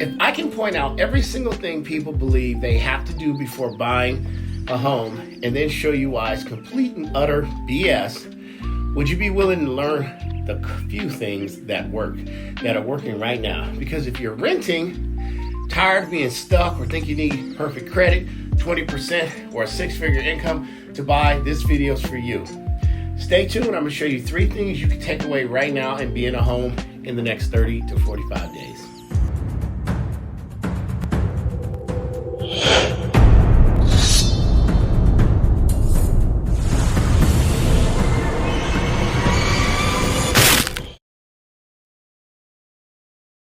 If I can point out every single thing people believe they have to do before buying a home and then show you why it's complete and utter BS, would you be willing to learn the few things that work, that are working right now? Because if you're renting, tired of being stuck, or think you need perfect credit, 20% or a six-figure income to buy, this video is for you. Stay tuned. I'm going to show you 3 things you can take away right now and be in a home in the next 30 to 45 days.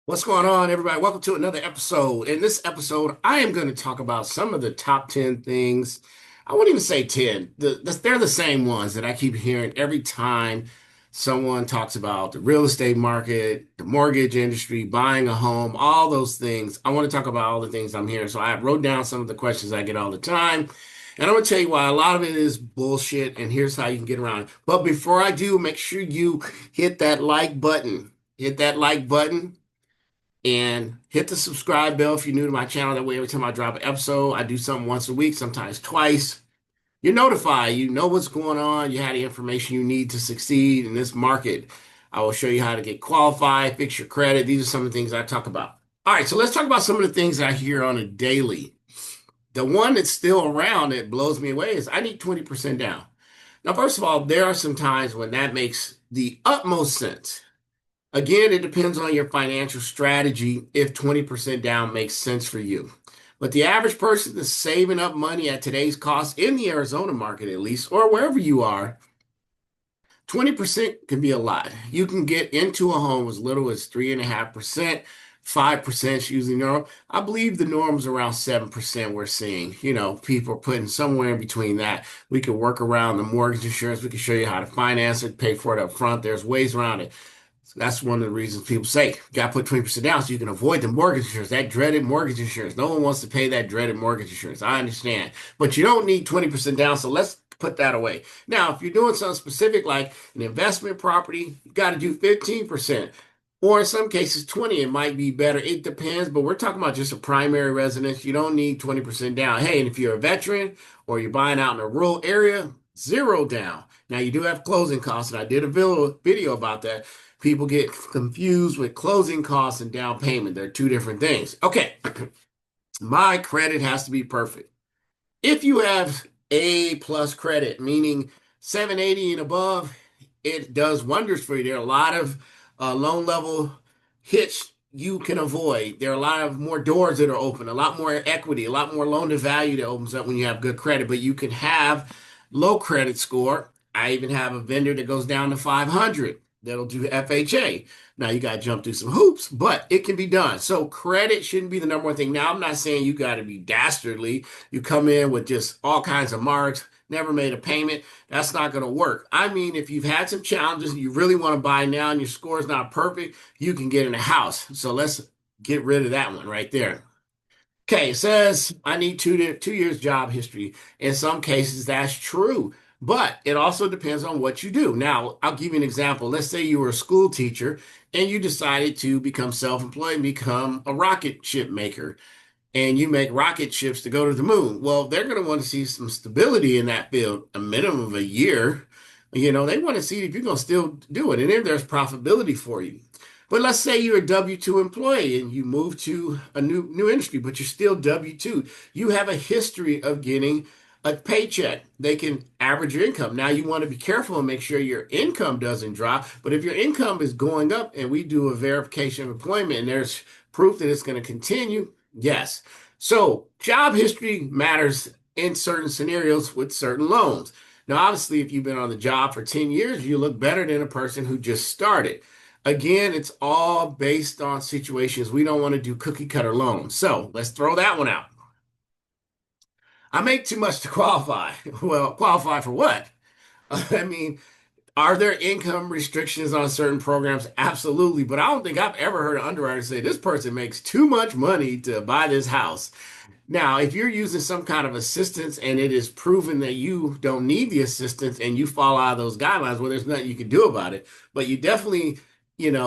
What's going on, everybody? Welcome to another episode. In this episode, I am going to talk about some of the top 10 things. I won't even say 10. They're the same ones that I keep hearing every time someone talks about the real estate market, the mortgage industry, buying a home, all those things. I want to talk about all the things I'm hearing. So I wrote down some of the questions I get all the time. And I'm going to tell you why a lot of it is bullshit, and here's how you can get around it. But before I do, make sure you hit that like button. Hit that like button. And hit the subscribe bell if you're new to my channel. That way, every time I drop an episode, I do something once a week, sometimes twice. You're notified. You know what's going on. You have the information you need to succeed in this market. I will show you how to get qualified, fix your credit. These are some of the things I talk about. All right, so let's talk about some of the things I hear on a daily. The one that's still around that blows me away is I need 20% down. Now, first of all, there are some times when that makes the utmost sense. Again, it depends on your financial strategy if 20% down makes sense for you. But the average person that's saving up money at today's cost in the Arizona market, at least, or wherever you are, 20% can be a lot. You can get into a home as little as 3.5%, 5% is usually normal. I believe the norm's around 7% we're seeing. You know, people are putting somewhere in between that. We can work around the mortgage insurance. We can show you how to finance it, pay for it up front. There's ways around it. So that's one of the reasons people say, you got to put 20% down so you can avoid the mortgage insurance, that dreaded mortgage insurance. No one wants to pay that dreaded mortgage insurance. I understand. But you don't need 20% down, so let's put that away. Now, if you're doing something specific like an investment property, you got to do 15%. Or in some cases, 20, it might be better. It depends, but we're talking about just a primary residence. You don't need 20% down. Hey, and if you're a veteran or you're buying out in a rural area, 0 down. Now, you do have closing costs, and I did a video about that. People get confused with closing costs and down payment. They're 2 different things. Okay, my credit has to be perfect. If you have A+ credit, meaning 780 and above, it does wonders for you. There are a lot of loan level hits you can avoid. There are a lot of more doors that are open, a lot more equity, a lot more loan to value that opens up when you have good credit. But you can have low credit score. I even have a vendor that goes down to 500. That'll do FHA. Now you got to jump through some hoops, but it can be done. So credit shouldn't be the number one thing. Now, I'm not saying you got to be dastardly. You come in with just all kinds of marks, never made a payment. That's not going to work. I mean, if you've had some challenges and you really want to buy now and your score is not perfect, you can get in a house. So let's get rid of that one right there. Okay, it says I need 2 years job history. In some cases, that's true. But it also depends on what you do. Now, I'll give you an example. Let's say you were a school teacher and you decided to become self-employed and become a rocket ship maker. And you make rocket ships to go to the moon. Well, they're going to want to see some stability in that field, a minimum of a year. You know, they want to see if you're going to still do it. And then there's profitability for you. But let's say you're a W-2 employee and you move to a new industry, but you're still W-2. You have a history of getting a paycheck. They can average your income. Now you want to be careful and make sure your income doesn't drop. But if your income is going up and we do a verification of employment and there's proof that it's going to continue, yes. So job history matters in certain scenarios with certain loans. Now, obviously, if you've been on the job for 10 years, you look better than a person who just started. Again, it's all based on situations. We don't want to do cookie cutter loans. So let's throw that one out. I make too much to qualify. Well, qualify for what? I mean, are there income restrictions on certain programs? Absolutely. But I don't think I've ever heard an underwriter say this person makes too much money to buy this house. Now, if you're using some kind of assistance and it is proven that you don't need the assistance and you fall out of those guidelines, well, there's nothing you can do about it. But you definitely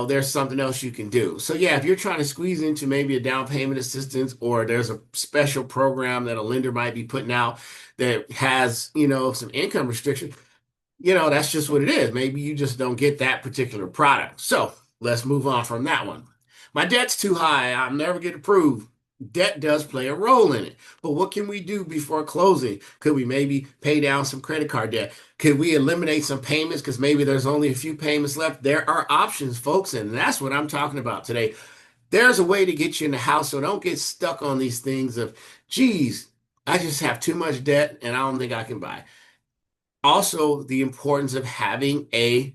there's something else you can do. So yeah, if you're trying to squeeze into maybe a down payment assistance, or there's a special program that a lender might be putting out that has, some income restriction, that's just what it is. Maybe you just don't get that particular product. So let's move on from that one. My debt's too high. I'll never get approved. Debt does play a role in it. But what can we do before closing? Could we maybe pay down some credit card debt? Could we eliminate some payments because maybe there's only a few payments left? There are options, folks, and that's what I'm talking about today. There's a way to get you in the house, so don't get stuck on these things of, geez, I just have too much debt and I don't think I can buy. Also, the importance of having a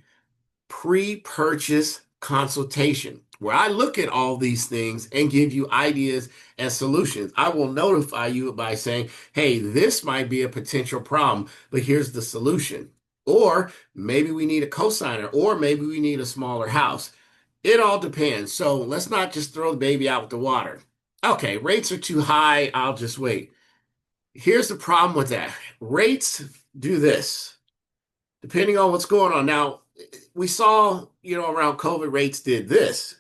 pre-purchase consultation where I look at all these things and give you ideas and solutions. I will notify you by saying, hey, this might be a potential problem, but here's the solution. Or maybe we need a cosigner, or maybe we need a smaller house. It all depends. So let's not just throw the baby out with the water. Okay, rates are too high. I'll just wait. Here's the problem with that. Rates do this depending on what's going on. Now, we saw, around COVID, rates did this,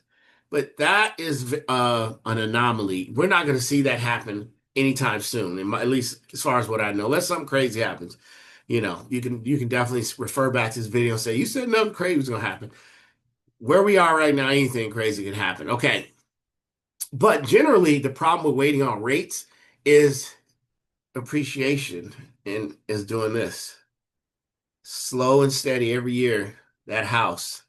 but that is an anomaly. We're not going to see that happen anytime soon, at least as far as what I know, unless something crazy happens. You can definitely refer back to this video and say, you said nothing crazy was going to happen. Where we are right now, anything crazy can happen. Okay. But generally, the problem with waiting on rates is appreciation and is doing this. Slow and steady every year, that house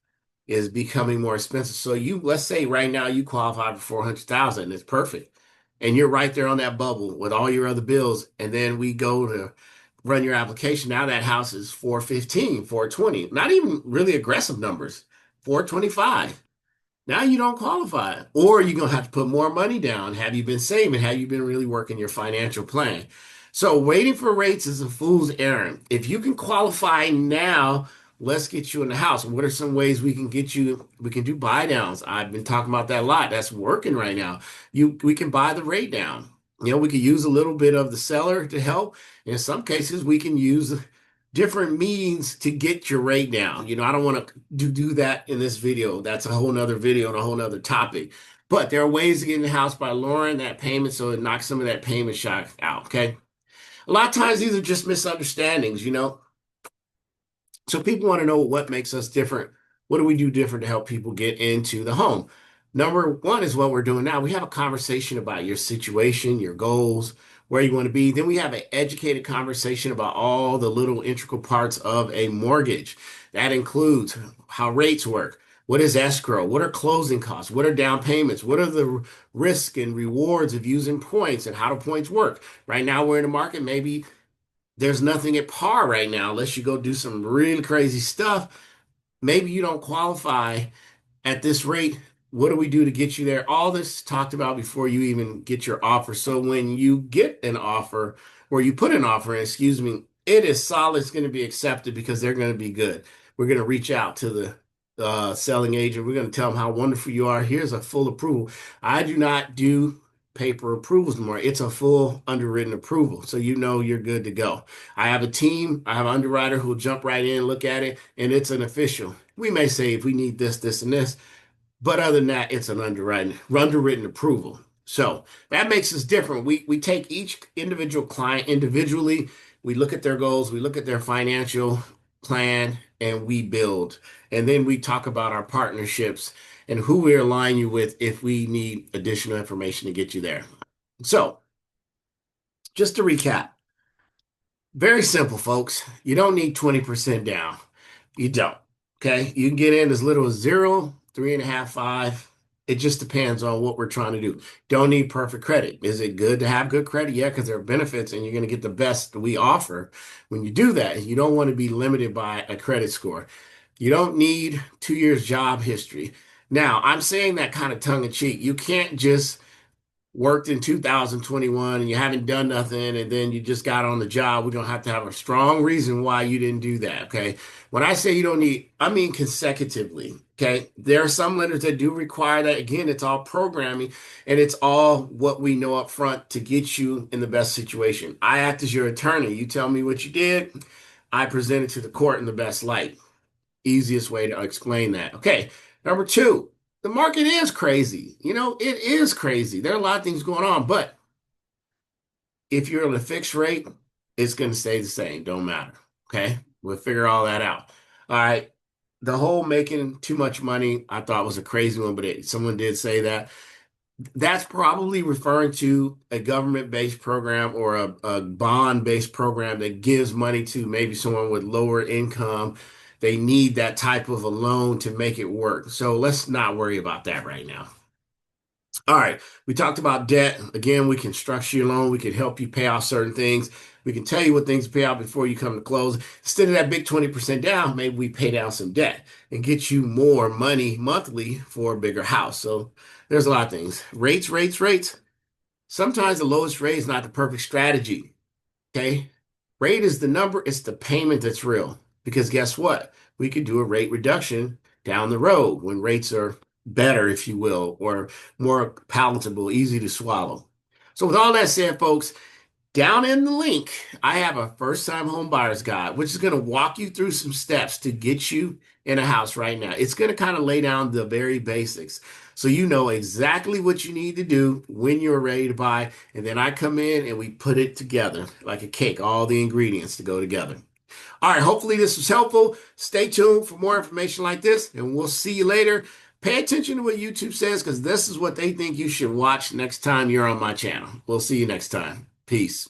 is becoming more expensive. So let's say right now you qualify for 400,000. It's perfect. And you're right there on that bubble with all your other bills. And then we go to run your application. Now that house is 415, 420. Not even really aggressive numbers. 425. Now you don't qualify, or you're gonna have to put more money down. Have you been saving? Have you been really working your financial plan? So waiting for rates is a fool's errand. If you can qualify now, let's get you in the house. What are some ways we can get you? We can do buy downs. I've been talking about that a lot. That's working right now. We can buy the rate down. We could use a little bit of the seller to help. In some cases, we can use different means to get your rate down. I don't want to do that in this video. That's a whole nother video and a whole nother topic. But there are ways to get in the house by lowering that payment so it knocks some of that payment shock out. Okay. A lot of times these are just misunderstandings. So people want to know what makes us different. What do we do different to help people get into the home? Number one is what we're doing now. We have a conversation about your situation, your goals, where you want to be. Then we have an educated conversation about all the little integral parts of a mortgage. That includes how rates work. What is escrow? What are closing costs? What are down payments? What are the risks and rewards of using points, and how do points work? Right now, we're in the market. Maybe there's nothing at par right now unless you go do some really crazy stuff. Maybe you don't qualify at this rate. What do we do to get you there? All this talked about before you even get your offer. So when you get an offer, or you put an offer in, excuse me, it is solid. It's going to be accepted because they're going to be good. We're going to reach out to the selling agent. We're going to tell them how wonderful you are. Here's a full approval. I do not do paper approvals anymore. It's a full underwritten approval. So you're good to go. I have a team. I have an underwriter who will jump right in, look at it, and it's an official. We may say if we need this, this, and this, but other than that, it's an underwritten approval. So that makes us different. We take each individual client individually. We look at their goals, we look at their financial plan, and we build. And then we talk about our partnerships and who we align you with if we need additional information to get you there. So just to recap, very simple, folks. You don't need 20% down. You don't. Okay. You can get in as little as 0, 3.5, 5. It just depends on what we're trying to do. Don't need perfect credit. Is it good to have good credit? Yeah, because there are benefits and you're going to get the best we offer when you do that. You don't want to be limited by a credit score. You don't need 2 years job history. Now, I'm saying that kind of tongue in cheek. You can't just worked in 2021 and you haven't done nothing and then you just got on the job. We're going to have a strong reason why you didn't do that. Okay. When I say you don't need, I mean consecutively. Okay. There are some lenders that do require that. Again, it's all programming and it's all what we know up front to get you in the best situation. I act as your attorney. You tell me what you did. I present it to the court in the best light. Easiest way to explain that. Okay. Number two, the market is crazy. It is crazy. There are a lot of things going on, but if you're on a fixed rate, it's going to stay the same. Don't matter. Okay. We'll figure all that out. All right. The whole making too much money, I thought was a crazy one, but someone did say that. That's probably referring to a government-based program or a bond-based program that gives money to maybe someone with lower income. They need that type of a loan to make it work. So let's not worry about that right now. All right, we talked about debt. Again, we can structure your loan. We can help you pay off certain things. We can tell you what things to pay out before you come to close. Instead of that big 20% down, maybe we pay down some debt and get you more money monthly for a bigger house. So there's a lot of things. Rates, rates, rates. Sometimes the lowest rate is not the perfect strategy. Okay. Rate is the number, it's the payment that's real. Because guess what? We could do a rate reduction down the road when rates are better, if you will, or more palatable, easy to swallow. So, with all that said, folks, down in the link, I have a first time home buyer's guide, which is going to walk you through some steps to get you in a house right now. It's going to kind of lay down the very basics. So you know exactly what you need to do when you're ready to buy. And then I come in and we put it together like a cake, all the ingredients to go together. All right, hopefully this was helpful. Stay tuned for more information like this, and we'll see you later. Pay attention to what YouTube says because this is what they think you should watch next time you're on my channel. We'll see you next time. Peace.